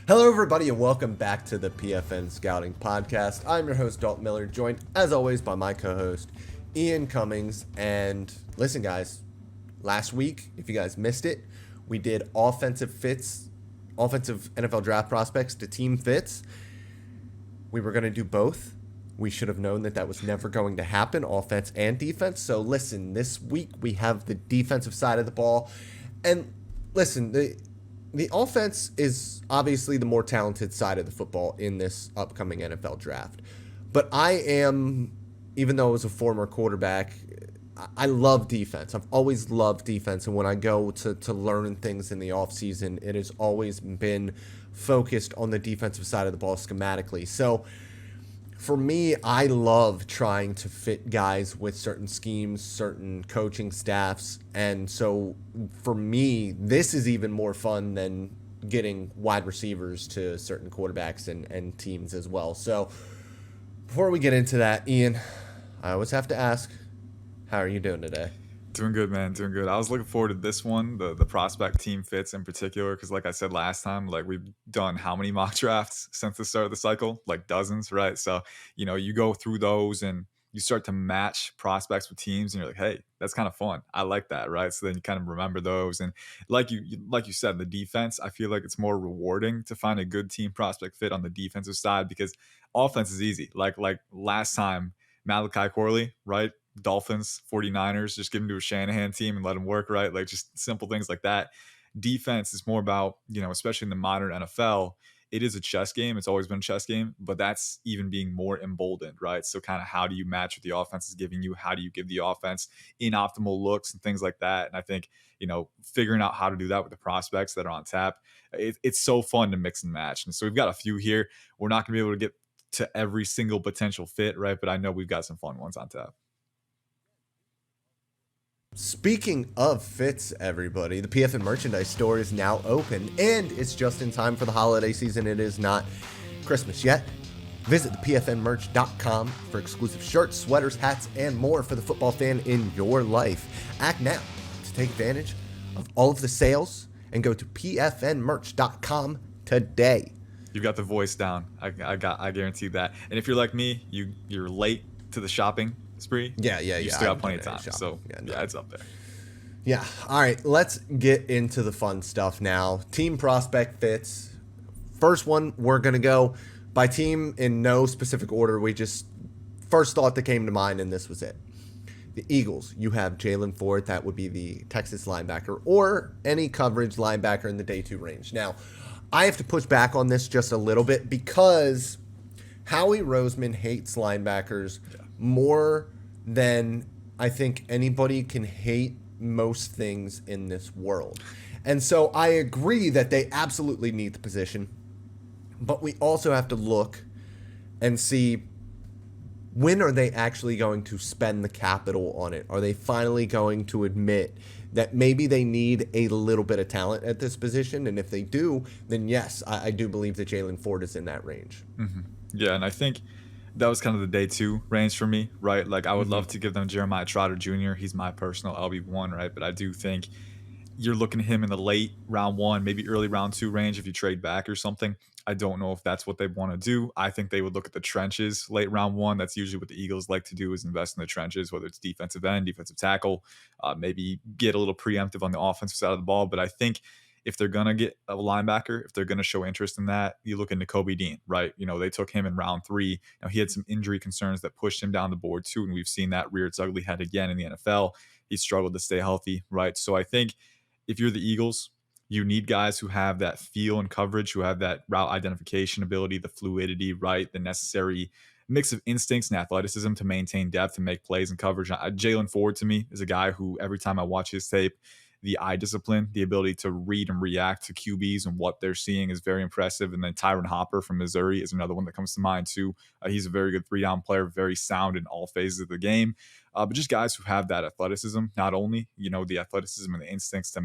Hello, everybody, and welcome back to the PFN Scouting Podcast. I'm your host, Dalton Miller, joined, as always, by my co-host, Ian Cummings. And listen, guys, last week, if you guys missed it, we did offensive NFL draft prospects to team fits. We were going to do both. We should have known that was never going to happen, offense and defense. So listen, this week we have the defensive side of the ball. And listen, the offense is obviously the more talented side of the football in this upcoming NFL draft. But I am, even though I was a former quarterback, I love defense. I've always loved defense. And when I go to learn things in the offseason, it has always been focused on the defensive side of the ball schematically. So for me, I love trying to fit guys with certain schemes, certain coaching staffs. And so for me, this is even more fun than getting wide receivers to certain quarterbacks and teams as well. So before we get into that, Ian, I always have to ask, how are you doing today? Doing good, man. Doing good. I was looking forward to this one, the prospect team fits in particular, because like I said last time, like we've done how many mock drafts since the start of the cycle? Like dozens, right? So, you go through those and you start to match prospects with teams and you're like, hey, that's kind of fun. I like that, right? So then you kind of remember those. And like you said, the defense, I feel like it's more rewarding to find a good team prospect fit on the defensive side because offense is easy. Like last time, Malachi Corley, right? Dolphins, 49ers, just give him to a Shanahan team and let him work, right? Like just simple things like that. Defense is more about, especially in the modern NFL, it is a chess game. It's always been a chess game, but that's even being more emboldened, right? So kind of how do you match what the offense is giving you? How do you give the offense inoptimal looks and things like that? And I think, figuring out how to do that with the prospects that are on tap, it's so fun to mix and match. And so we've got a few here. We're not going to be able to get to every single potential fit, right? But I know we've got some fun ones on tap. Speaking of fits, everybody, the PFN merchandise store is now open, and it's just in time for the holiday season. It is not Christmas yet. Visit thepfnmerch.com for exclusive shirts, sweaters, hats, and more for the football fan in your life. Act now to take advantage of all of the sales and go to pfnmerch.com today. You got the voice down. I guarantee that. And if you're like me, you're late to the shopping spree. Yeah. You still got plenty of time. So yeah, it's up there. Yeah. All right. Let's get into the fun stuff now. Team prospect fits. First one, we're going to go by team in no specific order. We just first thought that came to mind, and this was it. The Eagles, you have Jalen Ford. That would be the Texas linebacker or any coverage linebacker in the day two range. Now, I have to push back on this just a little bit because Howie Roseman hates linebackers more than I think anybody can hate most things in this world. And so I agree that they absolutely need the position, but we also have to look and see, when are they actually going to spend the capital on it? Are they finally going to admit that maybe they need a little bit of talent at this position? And if they do, then yes, I do believe that Jalen Ford is in that range. Mm-hmm. Yeah, and I think that was kind of the day two range for me, right? Like I would love to give them Jeremiah Trotter Jr. He's my personal LB1, right? But I do think you're looking at him in the late round one, maybe early round two range if you trade back or something. I don't know if that's what they want to do. I think they would look at the trenches late round one. That's usually what the Eagles like to do, is invest in the trenches, whether it's defensive end, defensive tackle, maybe get a little preemptive on the offensive side of the ball. But I think if they're going to get a linebacker, if they're going to show interest in that, you look into Kobe Dean, right? They took him in round three. Now, he had some injury concerns that pushed him down the board too, and we've seen that rear its ugly head again in the NFL. He struggled to stay healthy, right? So I think if you're the Eagles, you need guys who have that feel and coverage, who have that route identification ability, the fluidity, right? The necessary mix of instincts and athleticism to maintain depth and make plays and coverage. Jalen Ford, to me, is a guy who every time I watch his tape, the eye discipline, the ability to read and react to QBs and what they're seeing is very impressive. And then Tyron Hopper from Missouri is another one that comes to mind too. He's a very good three-down player, very sound in all phases of the game. But just guys who have that athleticism, not only, the athleticism and the instincts to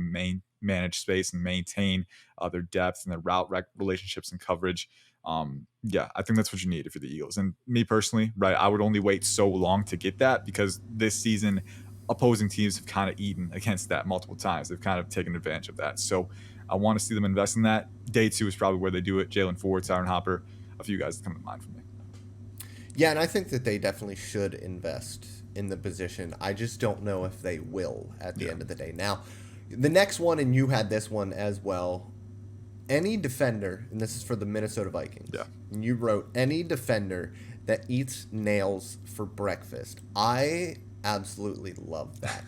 manage space and maintain their depth and their route relationships and coverage. I think that's what you need if you're the Eagles. And me personally, right, I would only wait so long to get that because this season opposing teams have kind of eaten against that multiple times. They've kind of taken advantage of that. So I want to see them invest in that. Day 2 is probably where they do it. Jalen Ford, Tyron Hopper, a few guys that come to mind for me. Yeah, and I think that they definitely should invest in the position. I just don't know if they will at the end of the day. Now, the next one, and you had this one as well, any defender, and this is for the Minnesota Vikings. Yeah. And you wrote, any defender that eats nails for breakfast. I absolutely love that.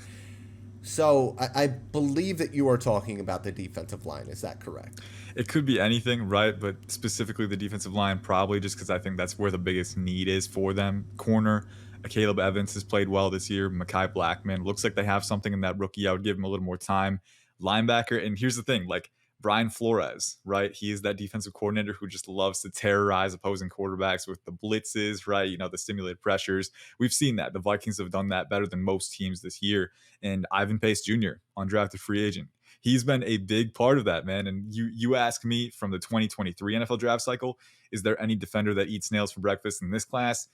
So I believe that you are talking about the defensive line. Is that correct? It could be anything, right? But specifically the defensive line, probably just because I think that's where the biggest need is for them. Corner, Caleb Evans has played well this year. Mekhi Blackman, looks like they have something in that rookie. I would give him a little more time. Linebacker, and here's the thing, like Brian Flores, right? He is that defensive coordinator who just loves to terrorize opposing quarterbacks with the blitzes, right? You know, the simulated pressures. We've seen that. The Vikings have done that better than most teams this year. And Ivan Pace Jr., undrafted free agent, he's been a big part of that, man. And you ask me from the 2023 NFL draft cycle, is there any defender that eats nails for breakfast in this class?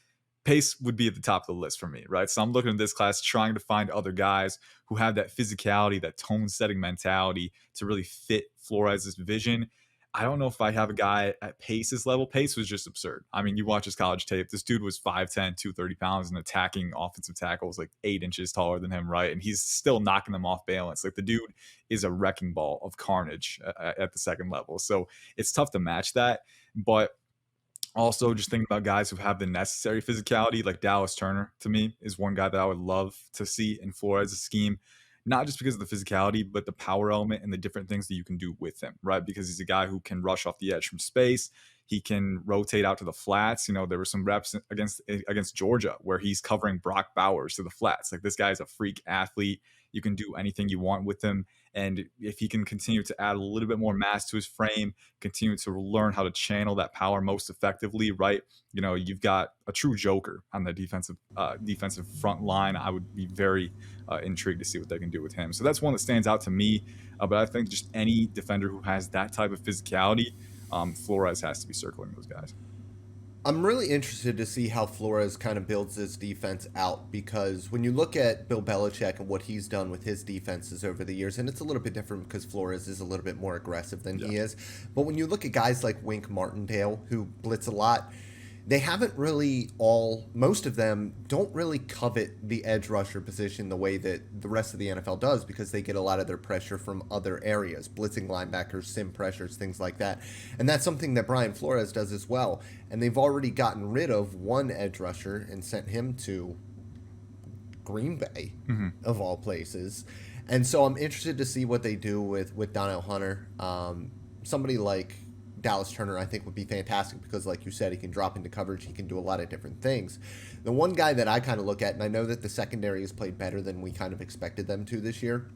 Pace would be at the top of the list for me, right? So I'm looking at this class, trying to find other guys who have that physicality, that tone-setting mentality to really fit Flores' vision. I don't know if I have a guy at Pace's level. Pace was just absurd. I mean, you watch his college tape. This dude was 5'10", 230 pounds and attacking offensive tackles like 8 inches taller than him, right? And he's still knocking them off balance. Like, the dude is a wrecking ball of carnage at the second level. So it's tough to match that. But also, just thinking about guys who have the necessary physicality, like Dallas Turner, to me, is one guy that I would love to see in Flores' scheme, not just because of the physicality, but the power element and the different things that you can do with him, right? Because he's a guy who can rush off the edge from space. He can rotate out to the flats. You know, there were some reps against Georgia where he's covering Brock Bowers to the flats. Like, this guy's a freak athlete. You can do anything you want with him. And if he can continue to add a little bit more mass to his frame, continue to learn how to channel that power most effectively, right? You know, you've got a true joker on the defensive front line. I would be very intrigued to see what they can do with him. So that's one that stands out to me. But I think just any defender who has that type of physicality, Flores has to be circling those guys. I'm really interested to see how Flores kind of builds his defense out, because when you look at Bill Belichick and what he's done with his defenses over the years, and it's a little bit different because Flores is a little bit more aggressive than he is, but when you look at guys like Wink Martindale, who blitz a lot, they haven't really most of them don't really covet the edge rusher position the way that the rest of the NFL does, because they get a lot of their pressure from other areas, blitzing linebackers, sim pressures, things like that. And that's something that Brian Flores does as well. And they've already gotten rid of one edge rusher and sent him to Green Bay, of all places. And so I'm interested to see what they do with Donnell Hunter. Somebody like Dallas Turner, I think, would be fantastic because, like you said, he can drop into coverage. He can do a lot of different things. The one guy that I kind of look at, and I know that the secondary has played better than we kind of expected them to this year,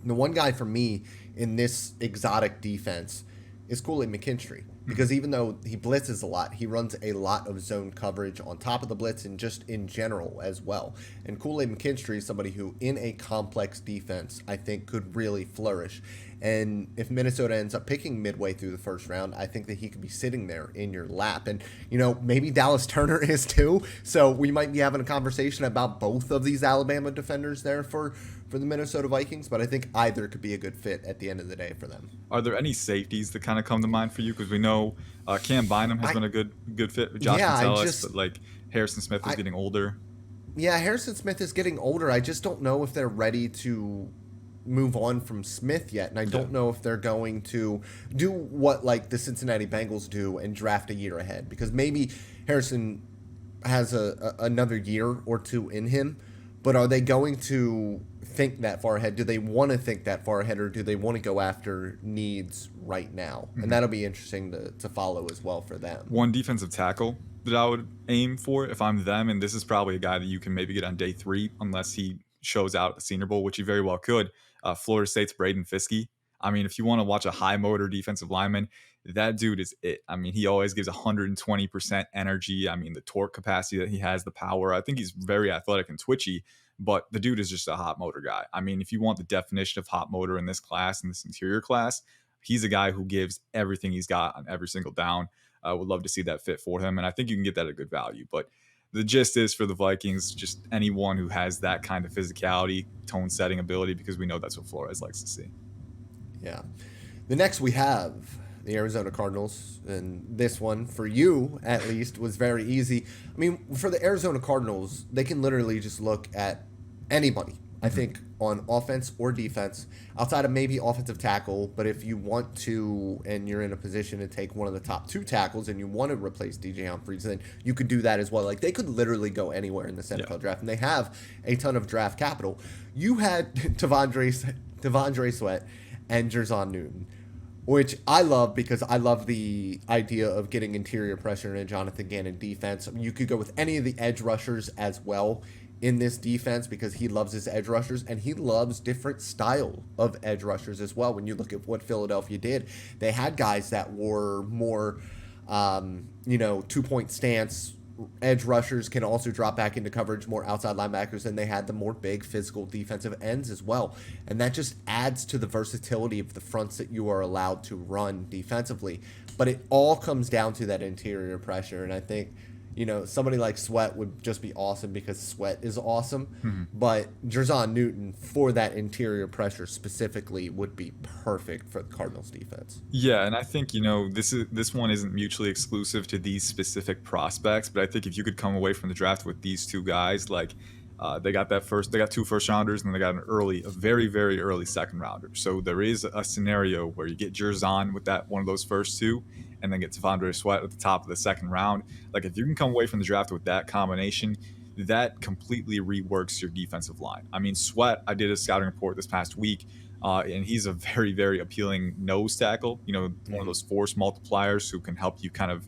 the one guy for me in this exotic defense is Kool-Aid McKinstry, because even though he blitzes a lot, he runs a lot of zone coverage on top of the blitz and just in general as well. And Kool-Aid McKinstry is somebody who, in a complex defense, I think could really flourish. And if Minnesota ends up picking midway through the first round, I think that he could be sitting there in your lap. And, you know, maybe Dallas Turner is too. So we might be having a conversation about both of these Alabama defenders there for the Minnesota Vikings. But I think either could be a good fit at the end of the day for them. Are there any safeties that kind of come to mind for you? Because we know Cam Bynum has been a good fit. Josh Metellus, but like Harrison Smith is getting older. Yeah, Harrison Smith is getting older. I just don't know if they're ready to move on from Smith yet, and I don't know if they're going to do what like the Cincinnati Bengals do and draft a year ahead, because maybe Harrison has another year or two in him, but are they going to think that far ahead? Do they want to think that far ahead, or do they want to go after needs right now? And that'll be interesting to follow as well for them. One defensive tackle that I would aim for if I'm them, and this is probably a guy that you can maybe get on day 3 unless he shows out at the Senior Bowl, which he very well could. Florida State's Braden Fiske. I mean, if you want to watch a high motor defensive lineman, that dude is it. I mean, he always gives 120% energy. I mean, the torque capacity that he has, the power. I think he's very athletic and twitchy, but the dude is just a hot motor guy. I mean, if you want the definition of hot motor in this class, in this interior class, he's a guy who gives everything he's got on every single down. I would love to see that fit for him, and I think you can get that at a good value. But the gist is for the Vikings, just anyone who has that kind of physicality, tone setting ability, because we know that's what Flores likes to see. Yeah. The next we have the Arizona Cardinals, and this one, for you at least, was very easy. I mean, for the Arizona Cardinals, they can literally just look at anybody, I think, on offense or defense, outside of maybe offensive tackle. But if you want to, and you're in a position to take one of the top 2 tackles and you want to replace DJ Humphries, then you could do that as well. Like, they could literally go anywhere in this NFL draft, and they have a ton of draft capital. You had Devondre Sweat and Jerzon Newton, which I love because I love the idea of getting interior pressure in a Jonathan Gannon defense. I mean, you could go with any of the edge rushers as well in this defense because he loves his edge rushers, and he loves different style of edge rushers as well. When you look at what Philadelphia did, they had guys that were more, 2-point stance. Edge rushers can also drop back into coverage, more outside linebackers, and they had the more big physical defensive ends as well. And that just adds to the versatility of the fronts that you are allowed to run defensively. But it all comes down to that interior pressure. And I think, somebody like Sweat would just be awesome because Sweat is awesome. Mm-hmm. But Jerzon Newton, for that interior pressure specifically, would be perfect for the Cardinals defense. Yeah, and I think, this one isn't mutually exclusive to these specific prospects, but I think if you could come away from the draft with these 2 guys, like they got 2 first rounders, and then they got a very, very early second rounder. So there is a scenario where you get Jerzon with one of those first 2, and then get Devondre Sweat at the top of the second round. Like, if you can come away from the draft with that combination, that completely reworks your defensive line. I mean, Sweat, I did a scouting report this past week, and he's a very, very appealing nose tackle, one of those force multipliers who can help you kind of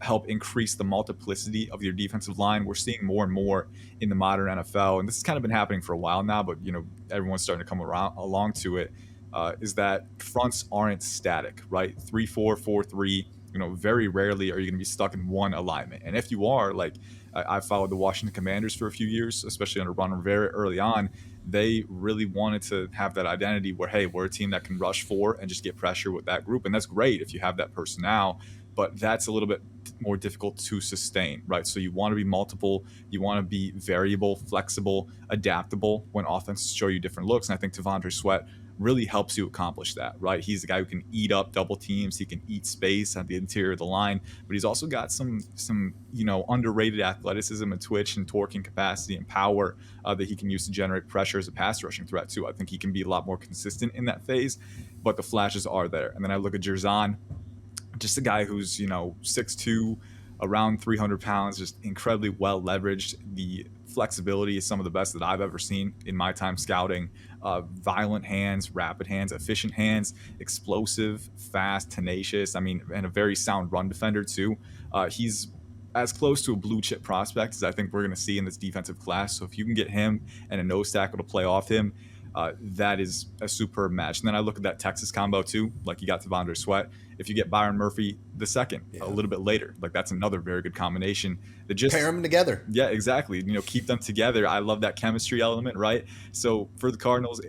help increase the multiplicity of your defensive line. We're seeing more and more in the modern NFL, and this has kind of been happening for a while now, but, everyone's starting to come along to it. Is that fronts aren't static, right? 3-4, 4-3. Very rarely are you going to be stuck in one alignment. And if you are, like I followed the Washington Commanders for a few years, especially under Ron Rivera early on. They really wanted to have that identity where, hey, we're a team that can rush 4 and just get pressure with that group. And that's great if you have that personnel, but that's a little bit more difficult to sustain, right? So you want to be multiple, you want to be variable, flexible, adaptable when offenses show you different looks. And I think Devondre Sweat really helps you accomplish that, right? He's the guy who can eat up double teams. He can eat space at the interior of the line, but he's also got some underrated athleticism and twitch and torquing capacity and power that he can use to generate pressure as a pass rushing threat too. I think he can be a lot more consistent in that phase, but the flashes are there. And then I look at Jerzon, just a guy who's 6'2", around 300 pounds, just incredibly well leveraged. The flexibility is some of the best that I've ever seen in my time scouting. Violent hands, rapid hands, efficient hands, explosive, fast, tenacious. I mean, and a very sound run defender too. He's as close to a blue chip prospect as I think we're going to see in this defensive class. So if you can get him and a nose tackle to play off him, that is a superb match. And then I look at that Texas combo too, like you got Devondre Sweat. If you get Byron Murphy the second, a little bit later, like that's another very good combination. That just pair them together. Yeah, exactly. Keep them together. I love that chemistry element, right? So for the Cardinals,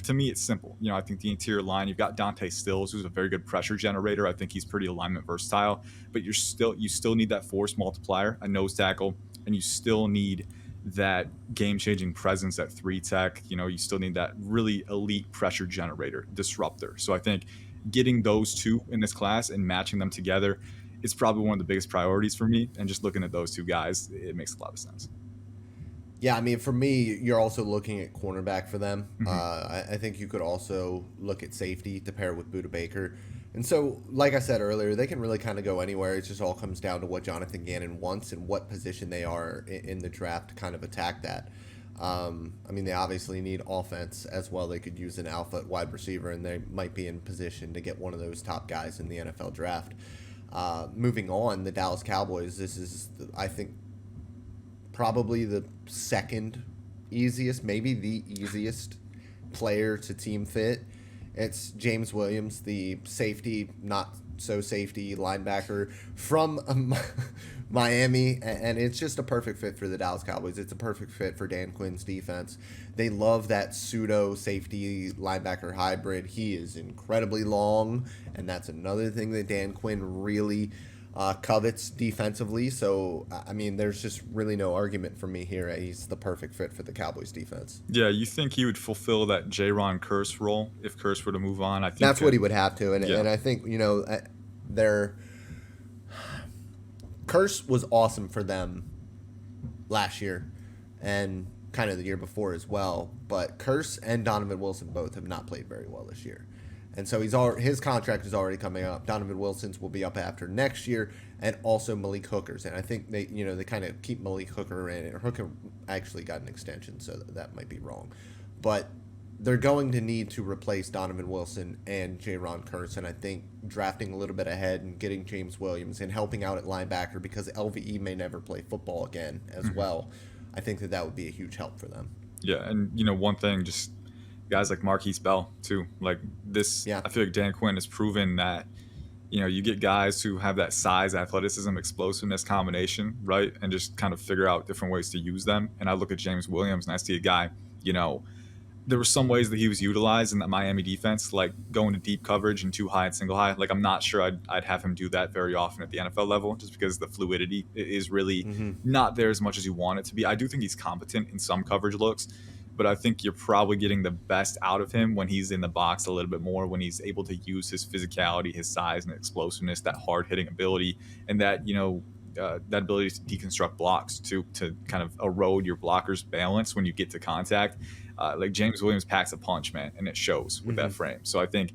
to me, it's simple. I think the interior line, you've got Dante Stills, who's a very good pressure generator. I think he's pretty alignment versatile, but you still need that force multiplier, a nose tackle, and you still need that game-changing presence at 3-tech. You still need that really elite pressure generator, disruptor. So I think getting those 2 in this class and matching them together is probably one of the biggest priorities for me. And just looking at those 2 guys, it makes a lot of sense. Yeah, I mean, for me, you're also looking at cornerback for them. Mm-hmm. I think you could also look at safety to pair with Budda Baker. And so, like I said earlier, they can really kind of go anywhere. It just all comes down to what Jonathan Gannon wants and what position they are in the draft to kind of attack that. I mean, they obviously need offense as well. They could use an alpha wide receiver, and they might be in position to get one of those top guys in the NFL draft. Moving on, the Dallas Cowboys, this is, I think, probably the second easiest, maybe the easiest player to team fit. It's James Williams, the safety, not so safety linebacker from Miami, and it's just a perfect fit for the Dallas Cowboys. It's a perfect fit for Dan Quinn's defense. They love that pseudo safety linebacker hybrid. He is incredibly long, and that's another thing that Dan Quinn really covets defensively. So, I mean, there's just really no argument for me here. He's the perfect fit for the Cowboys defense. Yeah, you think he would fulfill that J-Ron Curse role if Curse were to move on? I think That's what he would have to. And, yeah. and I think, their Curse was awesome for them last year and kind of the year before as well. But Curse and Donovan Wilson both have not played very well this year. And so his contract is already coming up. Donovan Wilson's will be up after next year, and also Malik Hooker's. And I think they kind of keep Malik Hooker in. Hooker actually got an extension, so that might be wrong. But they're going to need to replace Donovan Wilson and J-Ron Curse, and I think drafting a little bit ahead and getting James Williams and helping out at linebacker, because LVE may never play football again as well. I think that would be a huge help for them. Yeah, and one thing, just guys like Marquise Bell too. Like this, I feel like Dan Quinn has proven that you get guys who have that size, athleticism, explosiveness combination, right, and just kind of figure out different ways to use them. And I look at James Williams and I see a guy, there were some ways that he was utilized in that Miami defense, like going to deep coverage and too high and single high. Like I'm not sure I'd have him do that very often at the NFL level, just because the fluidity is really not there as much as you want it to be. I do think he's competent in some coverage looks, but I think you're probably getting the best out of him when he's in the box a little bit more, when he's able to use his physicality, his size and explosiveness, that hard hitting ability, and that that ability to deconstruct blocks to kind of erode your blocker's balance when you get to contact. Like James Williams packs a punch, man, and it shows with that frame. So I think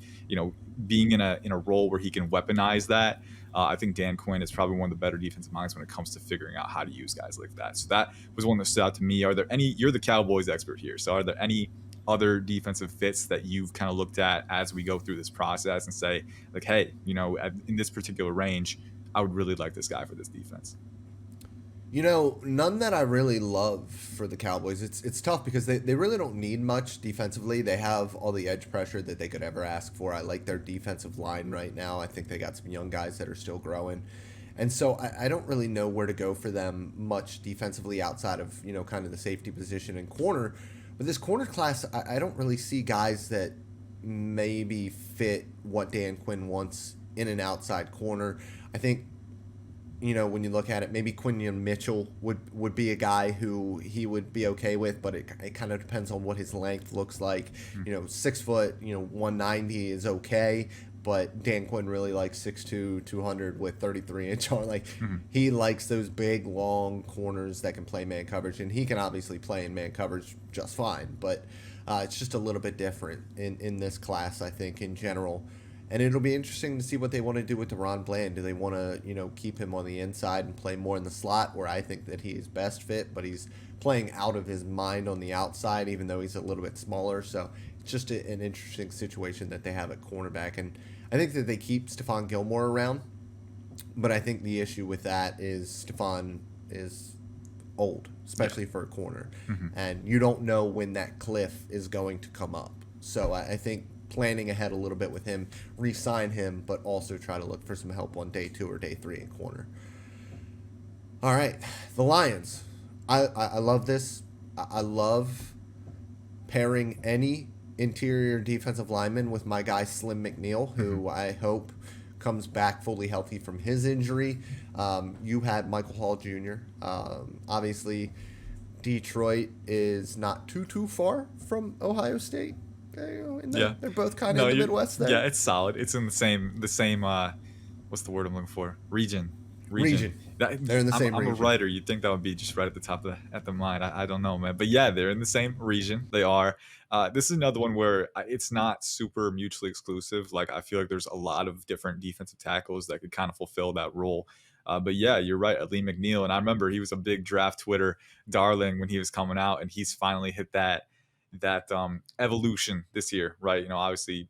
being in a role where he can weaponize that, I think Dan Quinn is probably one of the better defensive minds when it comes to figuring out how to use guys like that. So that was one that stood out to me. Are there any? You're the Cowboys expert here, so are there any other defensive fits that you've kind of looked at as we go through this process and say, like, hey, in this particular range, I would really like this guy for this defense? None that I really love for the Cowboys. It's tough because they really don't need much defensively. They have all the edge pressure that they could ever ask for. I like their defensive line right now. I think they got some young guys that are still growing. And so I don't really know where to go for them much defensively outside of, kind of the safety position and corner. But this corner class, I don't really see guys that maybe fit what Dan Quinn wants in an outside corner. I think when you look at it, maybe Quinion Mitchell would be a guy who he would be okay with, but it kind of depends on what his length looks like. 6 foot, 190 is okay, but Dan Quinn really likes 6'2", 200 with 33-inch arm. Like he likes those big, long corners that can play man coverage, and he can obviously play in man coverage just fine. But it's just a little bit different in this class, I think, in general. And it'll be interesting to see what they want to do with DeRon Bland. Do they want to, keep him on the inside and play more in the slot, where I think that he is best fit, but he's playing out of his mind on the outside, even though he's a little bit smaller. So it's just an interesting situation that they have at cornerback. And I think that they keep Stephon Gilmore around, but I think the issue with that is Stephon is old, especially for a corner. And you don't know when that cliff is going to come up. So I think planning ahead a little bit with him, re-sign him, but also try to look for some help on day 2 or day 3 in corner. All right, the Lions. I love this. I love pairing any interior defensive lineman with my guy Slim McNeil, who I hope comes back fully healthy from his injury. You had Michael Hall Jr. Obviously, Detroit is not too far from Ohio State. They're both kind of in the Midwest there. Yeah, it's solid. It's in the same what's the word I'm looking for? Region. They're in the same region. I'm a writer. You'd think that would be just right at the top of the mind. I don't know, man. But yeah, they're in the same region. They are. This is another one where it's not super mutually exclusive. Like I feel like there's a lot of different defensive tackles that could kind of fulfill that role. But yeah, you're right, Aleem McNeil. And I remember he was a big draft Twitter darling when he was coming out, and he's finally hit that evolution this year, right? Obviously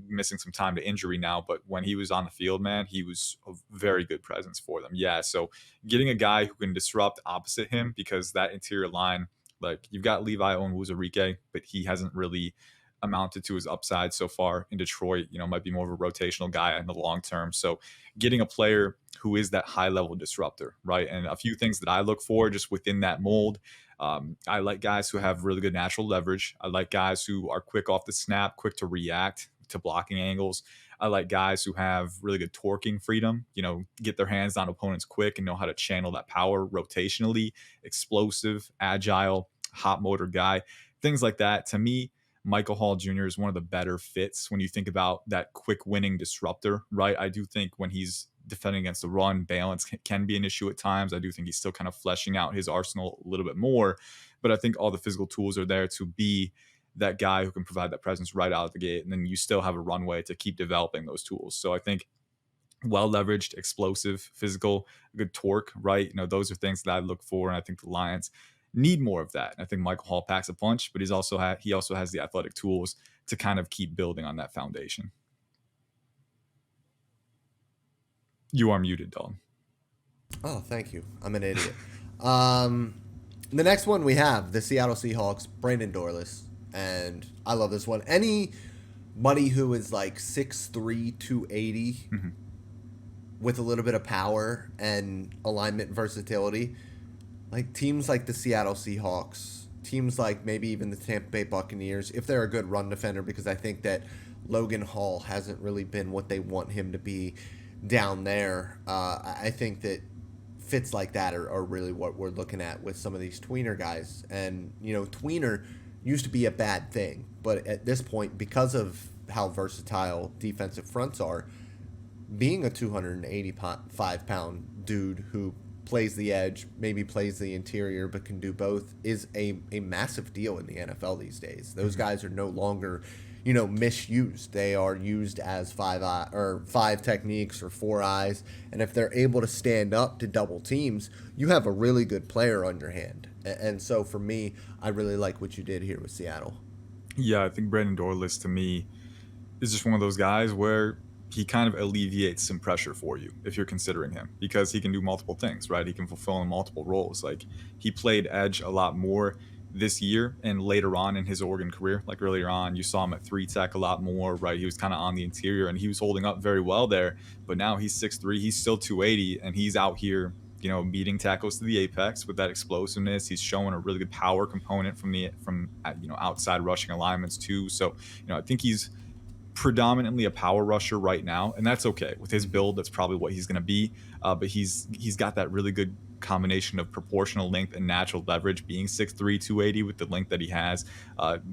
missing some time to injury now, but when he was on the field, man, he was a very good presence for them. Yeah, so getting a guy who can disrupt opposite him, because that interior line, like you've got Levi Onwuzurike, but he hasn't really amounted to his upside so far in Detroit. Might be more of a rotational guy in the long term. So getting a player who is that high level disruptor, right? And a few things that I look for just within that mold. I like guys who have really good natural leverage. I like guys who are quick off the snap, quick to react to blocking angles. I like guys who have really good torquing freedom, get their hands on opponents quick and know how to channel that power rotationally, explosive, agile, hot motor guy, things like that. To me, Michael Hall Jr. is one of the better fits when you think about that quick winning disruptor, right? I do think when he's defending against the run, balance can be an issue at times. I do think he's still kind of fleshing out his arsenal a little bit more, but I think all the physical tools are there to be that guy who can provide that presence right out of the gate. And then you still have a runway to keep developing those tools. So I think well leveraged, explosive, physical, good torque, right? Those are things that I look for. And I think the Lions need more of that. And I think Michael Hall packs a punch, but he also has the athletic tools to kind of keep building on that foundation. You are muted, Dalton. Oh, thank you. I'm an idiot. The next one we have the Seattle Seahawks, Brandon Dorless. And I love this one. Anybody who is like 6'3", 280 Mm-hmm. with a little bit of power and alignment versatility, like teams like the Seattle Seahawks, teams like maybe even the Tampa Bay Buccaneers, if they're a good run defender, because I think that Logan Hall hasn't really been what they want him to be down there. I think that fits like that are really what we're looking at with some of these tweener guys. And, tweener used to be a bad thing, but at this point, because of how versatile defensive fronts are, being a 285-pound dude who plays the edge, maybe plays the interior, but can do both is a massive deal in the NFL these days. Those guys are no longer, misused. They are used as five techniques or four eyes, and if they're able to stand up to double teams, you have a really good player on your hand. And so for me, I really like what you did here with Seattle. Yeah, I think Brandon Dorless to me is just one of those guys where he kind of alleviates some pressure for you if you're considering him, because he can do multiple things, right? He can fulfill in multiple roles. Like, he played edge a lot more this year and later on in his Oregon career. Like, earlier on, you saw him at 3-tech a lot more, right? He was kind of on the interior and he was holding up very well there. But now he's 6'3", he's still 280, and he's out here, beating tackles to the apex with that explosiveness. He's showing a really good power component from outside rushing alignments too. So, I think he's predominantly a power rusher right now, and that's okay with his build. That's probably what he's going to be. But he's got that really good combination of proportional length and natural leverage, being 6'3", 280 with the length that he has.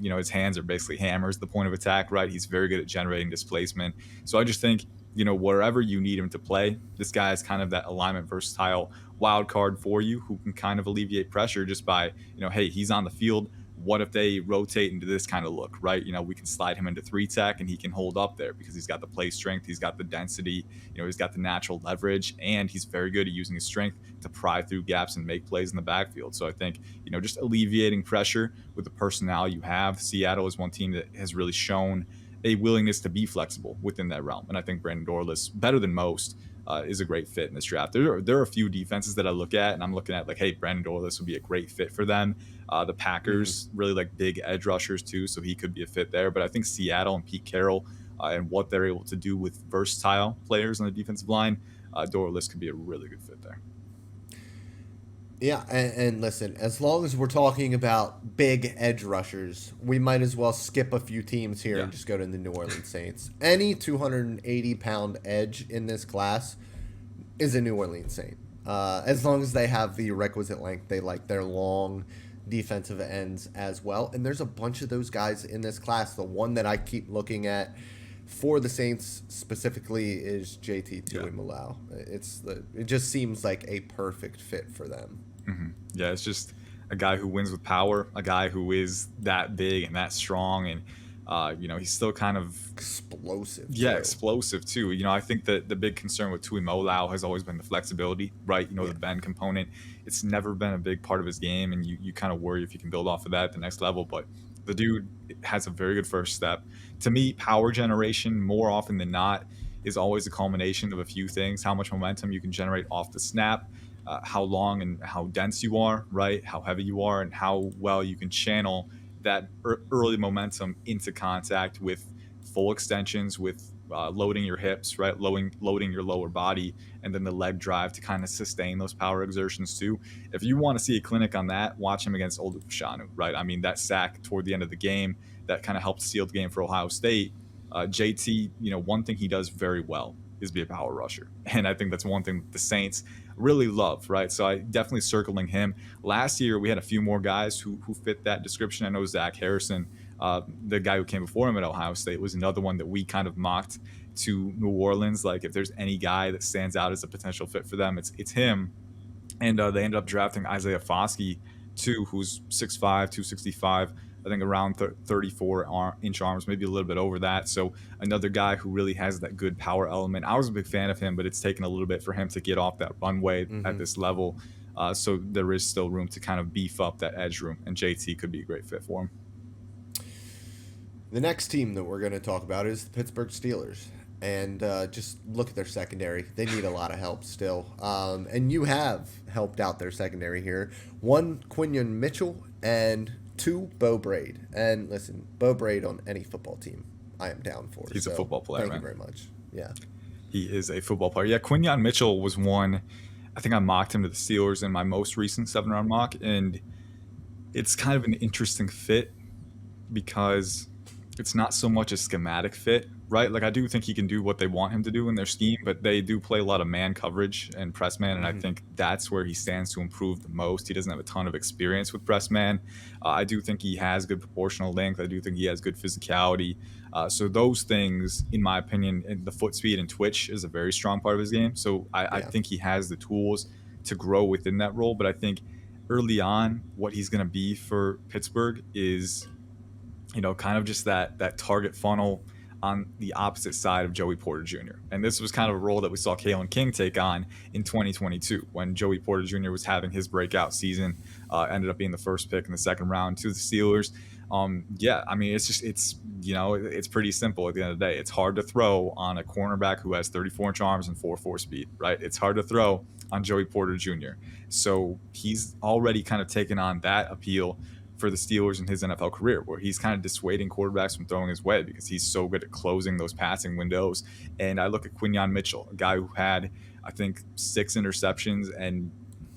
His hands are basically hammers, the point of attack, right? He's very good at generating displacement. So I just think, wherever you need him to play, this guy is kind of that alignment versatile wild card for you who can kind of alleviate pressure just by, hey, he's on the field. What if they rotate into this kind of look, right? We can slide him into 3-tech and he can hold up there because he's got the play strength, he's got the density, he's got the natural leverage, and he's very good at using his strength to pry through gaps and make plays in the backfield. So I think, just alleviating pressure with the personnel you have. Seattle is one team that has really shown a willingness to be flexible within that realm. And I think Brandon Dorless, better than most, is a great fit in this draft. There are a few defenses that I look at, and I'm looking at like, hey, Brandon Dorless would be a great fit for them. The Packers really like big edge rushers too, so he could be a fit there. But I think Seattle and Pete Carroll and what they're able to do with versatile players on the defensive line, Dorless could be a really good fit there. Yeah, and listen, as long as we're talking about big edge rushers, we might as well skip a few teams here and just go to the New Orleans Saints. Any 280-pound edge in this class is a New Orleans Saint. As long as they have the requisite length, they like their long defensive ends as well. And there's a bunch of those guys in this class. The one that I keep looking at for the Saints specifically is JT Tuimoloau. It just seems like a perfect fit for them. Mm-hmm. Yeah, it's just a guy who wins with power, a guy who is that big and that strong, and he's still kind of explosive. Explosive too. I think that the big concern with Tuimoloau has always been the flexibility, right? The bend component. It's never been a big part of his game, and you kind of worry if you can build off of that at the next level. But the dude has a very good first step. To me, power generation more often than not is always a culmination of a few things: how much momentum you can generate off the snap, how long and how dense you are, right? How heavy you are, and how well you can channel that early momentum into contact with full extensions, with loading your hips, right? Loading your lower body, and then the leg drive to kind of sustain those power exertions too. If you want to see a clinic on that, watch him against Olu Fashanu, right? I mean, that sack toward the end of the game that kind of helped seal the game for Ohio State. JT, one thing he does very well is be a power rusher. And I think that's one thing the Saints really love, right? So I definitely circling him. Last year, we had a few more guys who fit that description. I know Zach Harrison, the guy who came before him at Ohio State, was another one that we kind of mocked to New Orleans. Like, if there's any guy that stands out as a potential fit for them, it's him. And they ended up drafting Isaiah Foskey, too, who's 6'5", 265, I think around 34-inch arms, maybe a little bit over that. So another guy who really has that good power element. I was a big fan of him, but it's taken a little bit for him to get off that runway at this level. So there is still room to kind of beef up that edge room, and JT could be a great fit for him. The next team that we're going to talk about is the Pittsburgh Steelers. And just look at their secondary. They need a lot of help still. And you have helped out their secondary here. 1, Quinyon Mitchell, and 2, Bo Braid. And listen, Bo Braid on any football team, I am down for. He's a football player, Thank you very much. Yeah. He is a football player. Yeah, Quinyon Mitchell was one. I think I mocked him to the Steelers in my most recent 7-round mock. And it's kind of an interesting fit because it's not so much a schematic fit, right? Like, I do think he can do what they want him to do in their scheme, but they do play a lot of man coverage and press man, and I think that's where he stands to improve the most. He doesn't have a ton of experience with press man. I do think he has good proportional length. I do think he has good physicality. So those things, in my opinion, and the foot speed and twitch is a very strong part of his game. So I think he has the tools to grow within that role, but I think early on what he's going to be for Pittsburgh is kind of just that target funnel on the opposite side of Joey Porter Jr. And this was kind of a role that we saw Kalen King take on in 2022 when Joey Porter Jr. was having his breakout season, ended up being the first pick in the 2nd round to the Steelers. I mean, it's pretty simple at the end of the day. It's hard to throw on a cornerback who has 34-inch arms and 4.4 speed, right? It's hard to throw on Joey Porter Jr. So he's already kind of taken on that appeal for the Steelers in his NFL career, where he's kind of dissuading quarterbacks from throwing his way because he's so good at closing those passing windows. And I look at Quinyon Mitchell, a guy who had, I think, 6 interceptions and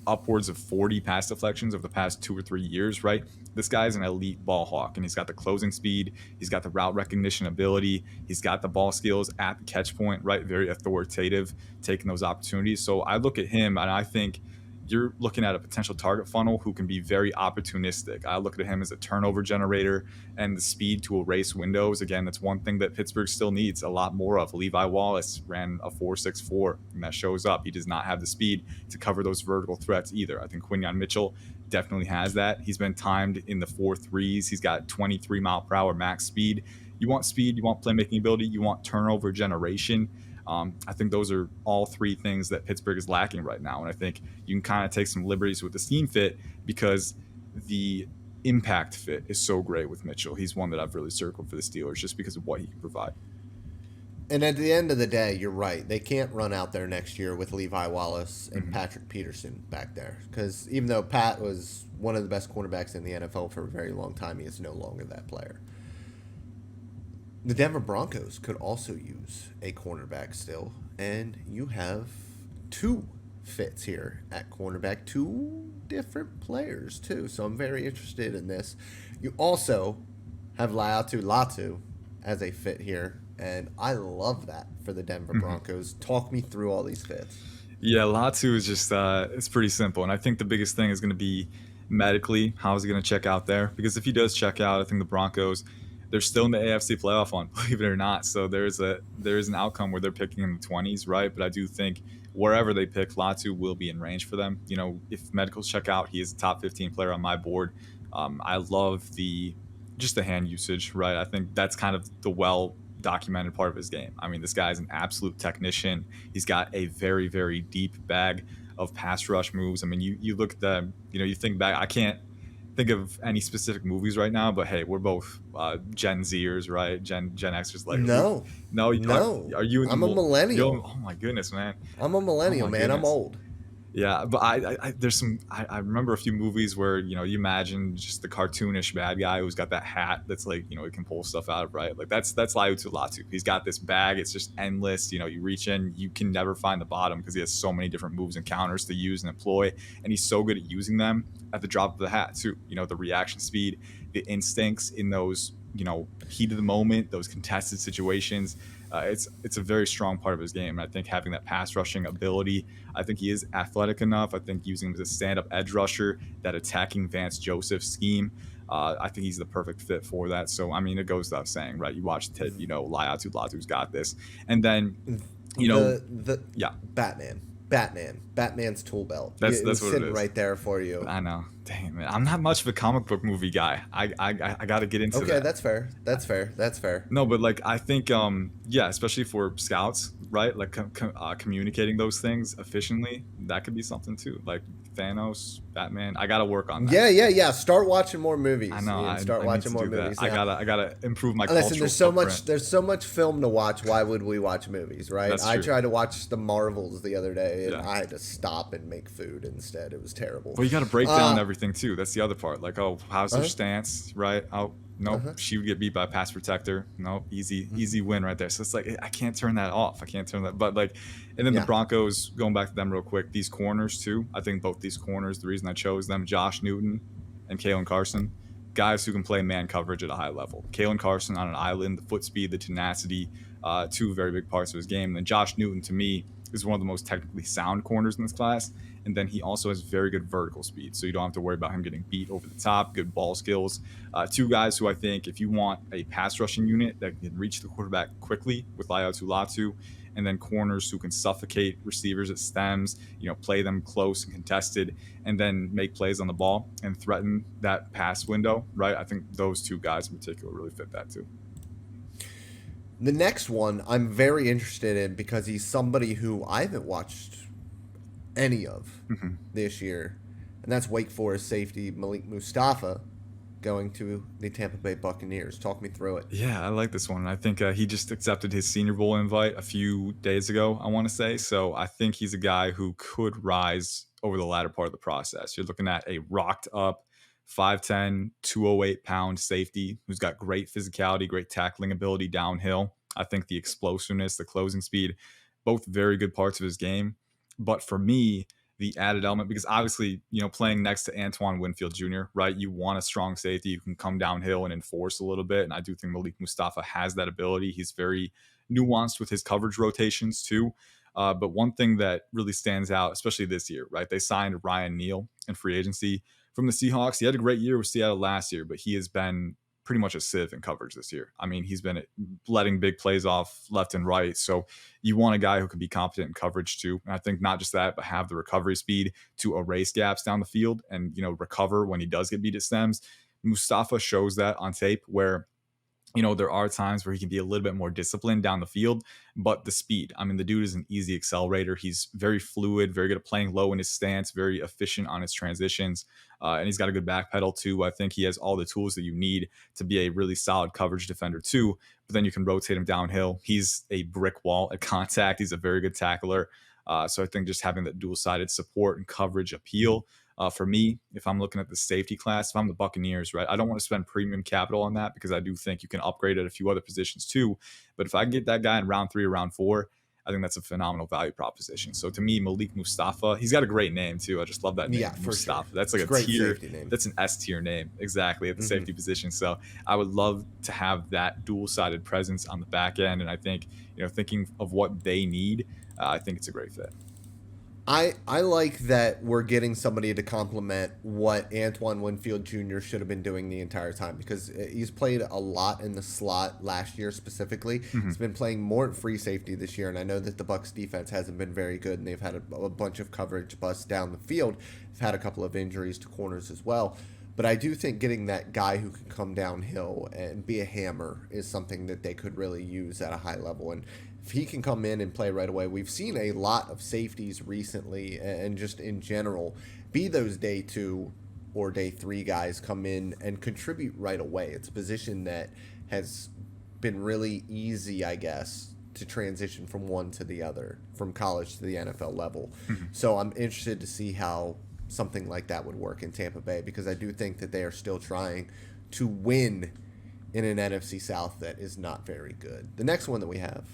upwards of 40 pass deflections over the past 2 or 3 years, right? This guy's an elite ball hawk, and he's got the closing speed, he's got the route recognition ability, he's got the ball skills at the catch point, right? Very authoritative, taking those opportunities. So I look at him, and I think you're looking at a potential target funnel who can be very opportunistic. I look at him as a turnover generator and the speed to erase windows. Again, that's one thing that Pittsburgh still needs a lot more of. Levi Wallace ran a 4.64, and that shows up. He does not have the speed to cover those vertical threats either. I think Quinyon Mitchell definitely has that. He's been timed in the 4.3s. He's got 23 mile per hour max speed. You want speed, you want playmaking ability, you want turnover generation. I think those are all 3 things that Pittsburgh is lacking right now. And I think you can kind of take some liberties with the scheme fit because the impact fit is so great with Mitchell. He's one that I've really circled for the Steelers just because of what he can provide. And at the end of the day, you're right. They can't run out there next year with Levi Wallace and Patrick Peterson back there. Because even though Pat was one of the best cornerbacks in the NFL for a very long time, he is no longer that player. The Denver Broncos could also use a cornerback still, and you have 2 fits here at cornerback, 2 different players too, so I'm very interested in this. You also have Laiatu Latu as a fit here, and I love that for the Denver Broncos. Talk me through all these fits. Yeah, Latu is just, it's pretty simple, and I think the biggest thing is going to be medically, how is he going to check out there? Because if he does check out, I think the Broncos, they're still in the AFC playoff hunt, believe it or not. So there is an outcome where they're picking in the 20s, right? But I do think wherever they pick, Latu will be in range for them. If medicals check out, he is a top 15 player on my board. I love the hand usage, right? I think that's kind of the well-documented part of his game. I mean, this guy is an absolute technician. He's got a very, very deep bag of pass rush moves. I mean, you look at the, you think back, I can't think of any specific movies right now, but hey, we're both Gen Zers, right? Gen Xers. Like no. Are you? I'm a millennial. Oh my goodness, man. I'm a millennial, man. I'm old. Yeah, but I remember a few movies where, you imagine just the cartoonish bad guy who's got that hat that's like, he can pull stuff out of, right? Like that's Laiatu Latu. He's got this bag. It's just endless. You reach in, you can never find the bottom because he has so many different moves and counters to use and employ. And he's so good at using them at the drop of the hat too. The reaction speed, the instincts in those heat of the moment, those contested situations. It's a very strong part of his game. And I think having that pass rushing ability, I think he is athletic enough. I think using him as a stand-up edge rusher, that attacking Vance Joseph scheme, I think he's the perfect fit for that. So, I mean, it goes without saying, right? You watch the tape, Laiatu Latu's got this. And then, the yeah. Batman's tool belt. That's It was what it sitting is. right there for you. I know. Dang, man. I'm not much of a comic book movie guy. I got to get into that. Okay, that's fair. No, but like I think, especially for scouts, right? Like communicating those things efficiently, that could be something too. Like Thanos, Batman. I got to work on that. Yeah. Start watching more movies. I know. Ian. Start watching more movies. I gotta improve my Listen, cultural there's so much film to watch. Why would we watch movies, right? That's I true. tried to watch the Marvels the other day, and Yeah. I had to stop and make food instead. It was terrible. Well, you got to break down everything too. That's the other part. Like, oh, how's her Uh-huh. stance, right? Oh, nope, she would get beat by a pass protector. Nope, easy win right there. So it's like I can't turn that off. I can't turn that. But like, and then the Broncos, going back to them real quick. These corners too. I think both these corners. The reason I chose them, Josh Newton and Kalen Carson, guys who can play man coverage at a high level. Kalen Carson on an island, the foot speed, the tenacity, two very big parts of his game. And then Josh Newton, to me, is one of the most technically sound corners in this class. And then he also has very good vertical speed, so you don't have to worry about him getting beat over the top, good ball skills. Two guys who I think, if you want a pass rushing unit that can reach the quarterback quickly with Laiatu Latu, and then corners who can suffocate receivers at stems, play them close and contested, and then make plays on the ball and threaten that pass window, right? I think those two guys in particular really fit that too. The next one I'm very interested in because he's somebody who I haven't watched any of this year, and that's Wake Forest safety Malik Mustafa going to the Tampa Bay Buccaneers. Talk me through it. Yeah, I like this one. I think he just accepted his Senior Bowl invite a few days ago, I want to say. So I think he's a guy who could rise over the latter part of the process. You're looking at a rocked up 5'10", 208-pound safety who's got great physicality, great tackling ability downhill. I think the explosiveness, the closing speed, both very good parts of his game. But for me, the added element, because obviously, playing next to Antoine Winfield Jr., right? You want a strong safety who can come downhill and enforce a little bit. And I do think Malik Mustafa has that ability. He's very nuanced with his coverage rotations too. But one thing that really stands out, especially this year, right? They signed Ryan Neal in free agency from the Seahawks. He had a great year with Seattle last year, but he has been pretty much a sieve in coverage this year. I mean, he's been letting big plays off left and right. So you want a guy who can be competent in coverage too. And I think not just that, but have the recovery speed to erase gaps down the field and, recover when he does get beat at stems. Mustafa shows that on tape where, there are times where he can be a little bit more disciplined down the field, but the speed, I mean, the dude is an easy accelerator. He's very fluid, very good at playing low in his stance, very efficient on his transitions. And he's got a good back pedal too. I think he has all the tools that you need to be a really solid coverage defender too, but then you can rotate him downhill. He's a brick wall at contact. He's a very good tackler. So I think just having that dual-sided support and coverage appeal, for me, if I'm looking at the safety class, if I'm the Buccaneers, right, I don't want to spend premium capital on that because I do think you can upgrade at a few other positions too. But if I can get that guy in round 3 or round 4, I think that's a phenomenal value proposition. So to me, Malik Mustafa, he's got a great name too. I just love that name. Yeah, for Mustafa. sure. That's like It's a great tier. safety name. That's an S tier name, exactly, at the safety position. So I would love to have that dual-sided presence on the back end. And I think, thinking of what they need, I think it's a great fit. I like that we're getting somebody to complement what Antoine Winfield Jr. should have been doing the entire time, because he's played a lot in the slot last year specifically. He's been playing more at free safety this year, and I know that the Bucs defense hasn't been very good, and they've had a bunch of coverage busts down the field. They've had a couple of injuries to corners as well. But I do think getting that guy who can come downhill and be a hammer is something that they could really use at a high level. And if he can come in and play right away, we've seen a lot of safeties recently and just in general be those day 2 or day 3 guys come in and contribute right away. It's a position that has been really easy, I guess, to transition from one to the other, from college to the NFL level. So I'm interested to see how something like that would work in Tampa Bay, because I do think that they are still trying to win in an NFC South that is not very good. The next one that we have,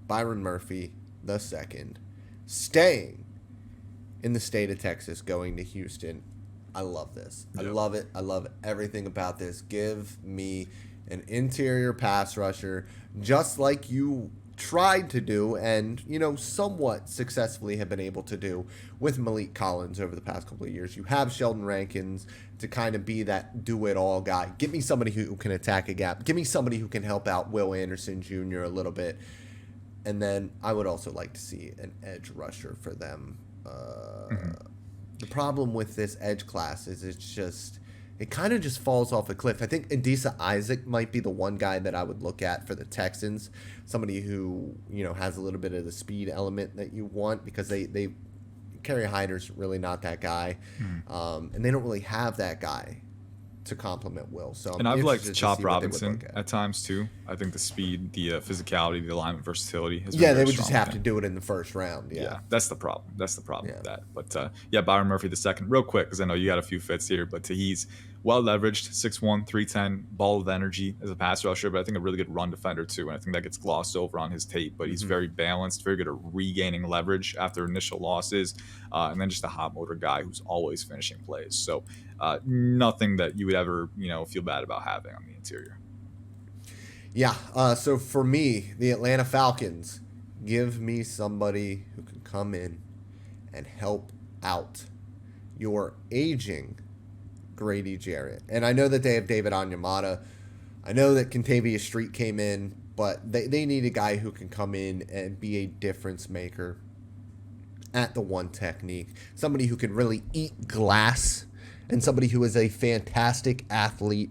Byron Murphy II, staying in the state of Texas, going to Houston. I love this. I love it. I love everything about this. Give me an interior pass rusher, just like you tried to do and, somewhat successfully have been able to do with Malik Collins over the past couple of years. You have Sheldon Rankins to kind of be that do-it-all guy. Give me somebody who can attack a gap. Give me somebody who can help out Will Anderson Jr. a little bit. And then I would also like to see an edge rusher for them. The problem with this edge class is it kind of just falls off a cliff. I think Adisa Isaac might be the one guy that I would look at for the Texans. Somebody who, has a little bit of the speed element that you want, because they Kerry Hyder's really not that guy. And they don't really have that guy to complement Will. So I've liked Chop Robinson at times too. I think the speed, the physicality, the alignment versatility has been they very would just strong have to do it in the first round. Yeah, that's the problem. That's the problem with that. But Byron Murphy the second, real quick, because I know you got a few fits here, but he's well leveraged, 6'1", 310, ball of energy as a pass rusher, but I think a really good run defender too, and I think that gets glossed over on his tape. But he's very balanced, very good at regaining leverage after initial losses, and then just a hot motor guy who's always finishing plays. So nothing that you would ever feel bad about having on the interior. Yeah. So for me, the Atlanta Falcons, give me somebody who can come in and help out your aging Grady Jarrett. And I know that they have David Onyemata. I know that Kentavious Street came in, but they need a guy who can come in and be a difference maker at the one technique. Somebody who can really eat glass, and somebody who is a fantastic athlete.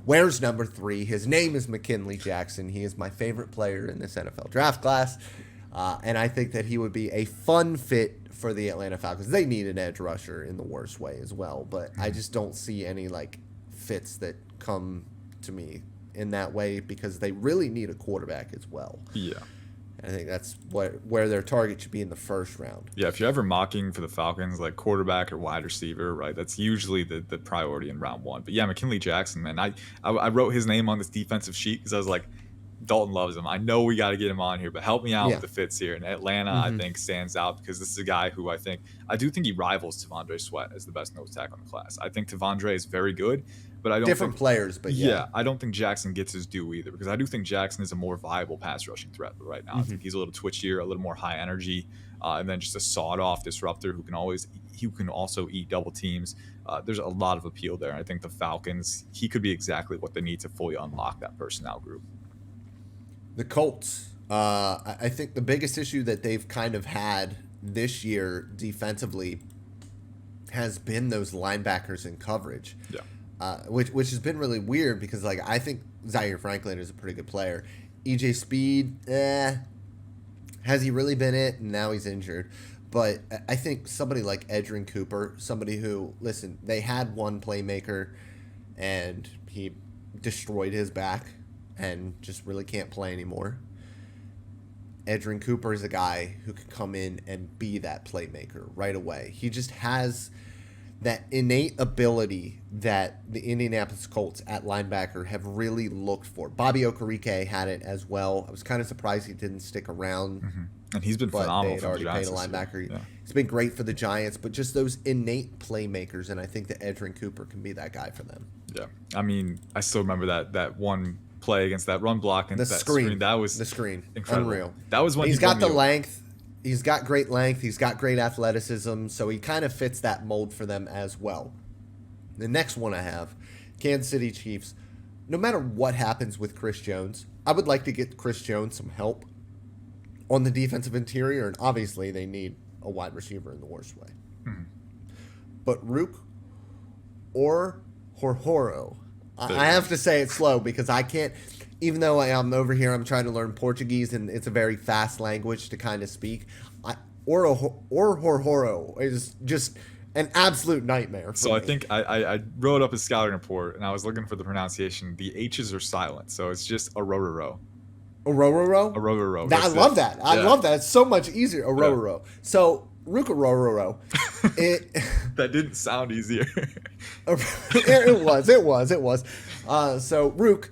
Wears number 3. His name is McKinley Jackson. He is my favorite player in this NFL draft class. And I think that he would be a fun fit for the Atlanta Falcons. They need an edge rusher in the worst way as well, but I just don't see any fits that come to me in that way, because they really need a quarterback as well. Yeah. And I think that's where their target should be in the first round. Yeah, if you're ever mocking for the Falcons, like quarterback or wide receiver, right, that's usually the priority in round 1. But yeah, McKinley Jackson, man, I wrote his name on this defensive sheet because I was like, Dalton loves him. I know we got to get him on here, but help me out with the fits here. And Atlanta, I think, stands out because this is a guy who I do think he rivals T'Vondre Sweat as the best nose tackle in the class. I think T'Vondre is very good, but I don't different players, but I don't think Jackson gets his due either, because I do think Jackson is a more viable pass rushing threat right now. I think he's a little twitchier, a little more high energy, and then just a sawed off disruptor who can also eat double teams. There's a lot of appeal there. And I think the Falcons, he could be exactly what they need to fully unlock that personnel group. The Colts, I think the biggest issue that they've kind of had this year defensively has been those linebackers in coverage. Yeah. Which has been really weird, because I think Zaire Franklin is a pretty good player. EJ Speed, has he really been it? Now he's injured. But I think somebody like Edrin Cooper, somebody who, listen, they had one playmaker and he destroyed his back and just really can't play anymore. Edrin Cooper is a guy who could come in and be that playmaker right away. He just has that innate ability that the Indianapolis Colts at linebacker have really looked for. Bobby Okereke had it as well. I was kind of surprised he didn't stick around. And he's been phenomenal for the Giants. Paid a linebacker. Yeah. He's been great for the Giants, but just those innate playmakers, and I think that Edrin Cooper can be that guy for them. Yeah. I mean, I still remember that one play against that run block and the that screen. That was the screen. Incredible. Unreal. That was when he's got the length. He's got great length. He's got great athleticism. So he kind of fits that mold for them as well. The next one I have, Kansas City Chiefs. No matter what happens with Chris Jones, I would like to get Chris Jones some help on the defensive interior, and obviously they need a wide receiver in the worst way. But Rook or Horhoro, I have to say it slow because I can't, even though I'm over here, I'm trying to learn Portuguese, and it's a very fast language to kind of speak. Or Horhoro is just an absolute nightmare for me. I think I wrote up a scouting report, and I was looking for the pronunciation. The H's are silent, so it's just Orororo. Orororo? Orororo. I love that. I love that. It's so much easier. Orororo. Yeah. So, Rook Orororo. That didn't sound easier. It was. So, Rook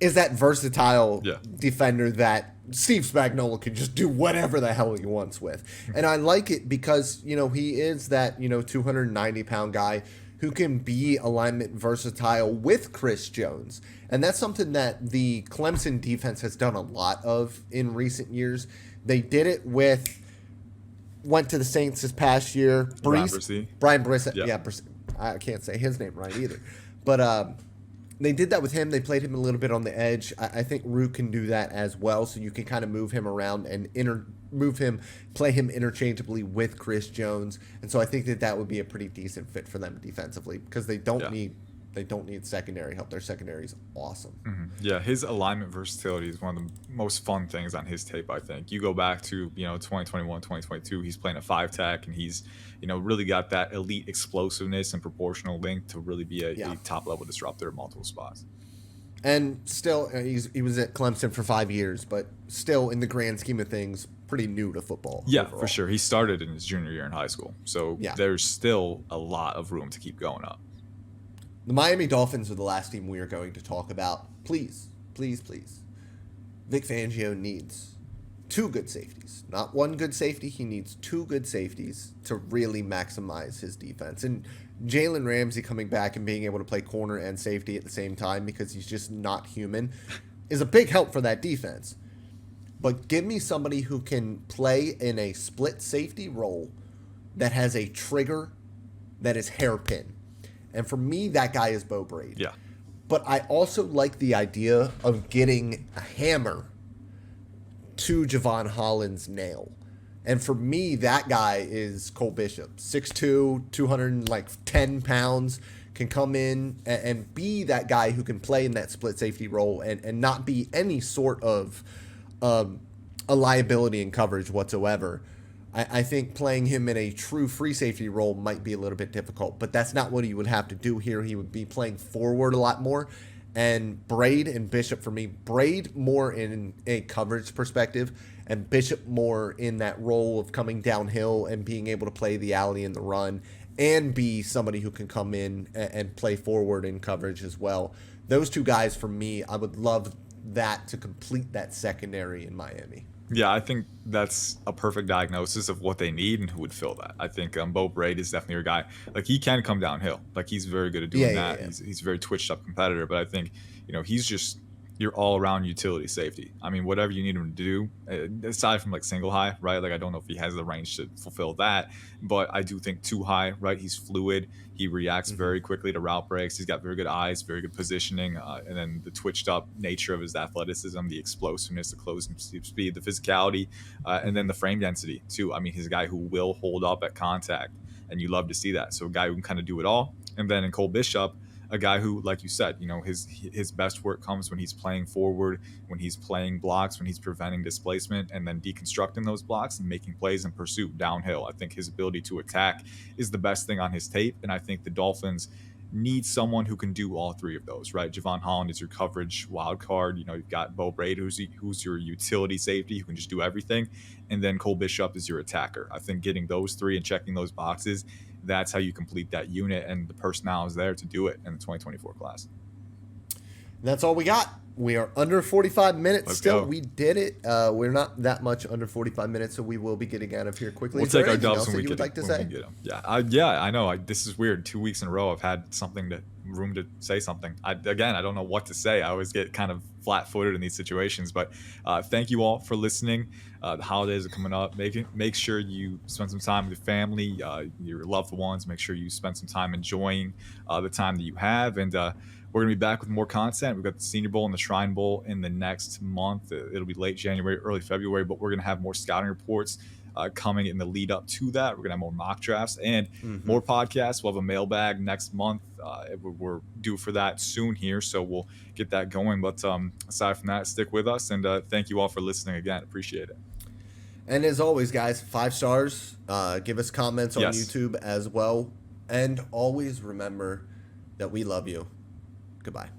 is that versatile defender that Steve Spagnuolo can just do whatever the hell he wants with. And I like it because, he is that, 290-pound guy who can be alignment versatile with Chris Jones. And that's something that the Clemson defense has done a lot of in recent years. They did it went to the Saints this past year. Brian Brissett. Yeah, I can't say his name right either. But they did that with him. They played him a little bit on the edge. I think Root can do that as well. So you can kind of move him around and play him interchangeably with Chris Jones. And so I think that would be a pretty decent fit for them defensively because they don't need secondary help. Their secondary is awesome. Mm-hmm. Yeah, his alignment versatility is one of the most fun things on his tape, I think. You go back to, 2021, 2022, he's playing a 5-tech, and he's, really got that elite explosiveness and proportional length to really be a top-level disruptor at multiple spots. And still, he was at Clemson for 5 years, but still, in the grand scheme of things, pretty new to football. Yeah, overall. For sure. He started in his junior year in high school, so there's still a lot of room to keep going up. The Miami Dolphins are the last team we are going to talk about. Please, please, please. Vic Fangio needs 2 good safeties. Not 1 good safety. He needs 2 good safeties to really maximize his defense. And Jalen Ramsey coming back and being able to play corner and safety at the same time because he's just not human is a big help for that defense. But give me somebody who can play in a split safety role that has a trigger that is hairpin. And for me, that guy is Bo Braid. Yeah. But I also like the idea of getting a hammer to Javon Holland's nail. And for me, that guy is Cole Bishop. 6'2", 210 pounds, can come in and be that guy who can play in that split safety role and not be any sort of a liability in coverage whatsoever. I think playing him in a true free safety role might be a little bit difficult, but that's not what he would have to do here. He would be playing forward a lot more. And Braid and Bishop, for me, Braid more in a coverage perspective and Bishop more in that role of coming downhill and being able to play the alley and the run and be somebody who can come in and play forward in coverage as well. Those 2 guys, for me, I would love that to complete that secondary in Miami. Yeah, I think that's a perfect diagnosis of what they need and who would fill that. I think Bo Braid is definitely your guy. Like, he can come downhill. Like, he's very good at doing that. Yeah. He's a very twitched up competitor, but I think, he's just your all-around utility safety. I mean, whatever you need him to do, aside from like single high, right? Like, I don't know if he has the range to fulfill that, but I do think 2 high, right? He's fluid. He reacts very quickly to route breaks. He's got very good eyes, very good positioning, and then the twitched up nature of his athleticism, the explosiveness, the closing speed, the physicality, and then the frame density too. I mean, he's a guy who will hold up at contact, and you love to see that. So a guy who can kind of do it all. And then in Cole Bishop, a guy who, like you said, his best work comes when he's playing forward, when he's playing blocks, when he's preventing displacement, and then deconstructing those blocks and making plays in pursuit downhill. I think his ability to attack is the best thing on his tape, and I think the Dolphins need someone who can do all 3 of those, right? Javon Holland is your coverage wild card. You've got Bo Braid, who's your utility safety, who can just do everything, and then Cole Bishop is your attacker. I think getting those 3 and checking those boxes, that's how you complete that unit, and the personnel is there to do it in the 2024 class. That's all we got. We are under 45 minutes. Let's still. Go. We did it. We're not that much under 45 minutes, so we will be getting out of here quickly. We'll take our dubs when we would like to say? Yeah, I know. This is weird. 2 weeks in a row, I've had room to say something. I don't know what to say. I always get kind of flat-footed in these situations, but thank you all for listening. The holidays are coming up. Make sure you spend some time with your family, your loved ones. Make sure you spend some time enjoying the time that you have, and we're going to be back with more content. We've got the Senior Bowl and the Shrine Bowl in the next month. It'll be late January, early February, but we're going to have more scouting reports coming in the lead up to that. We're going to have more mock drafts and more podcasts. We'll have a mailbag next month. We're due for that soon here, so we'll get that going. But aside from that, stick with us, and thank you all for listening again. Appreciate it. And as always, guys, 5 stars. Give us comments on YouTube as well. And always remember that we love you. Goodbye.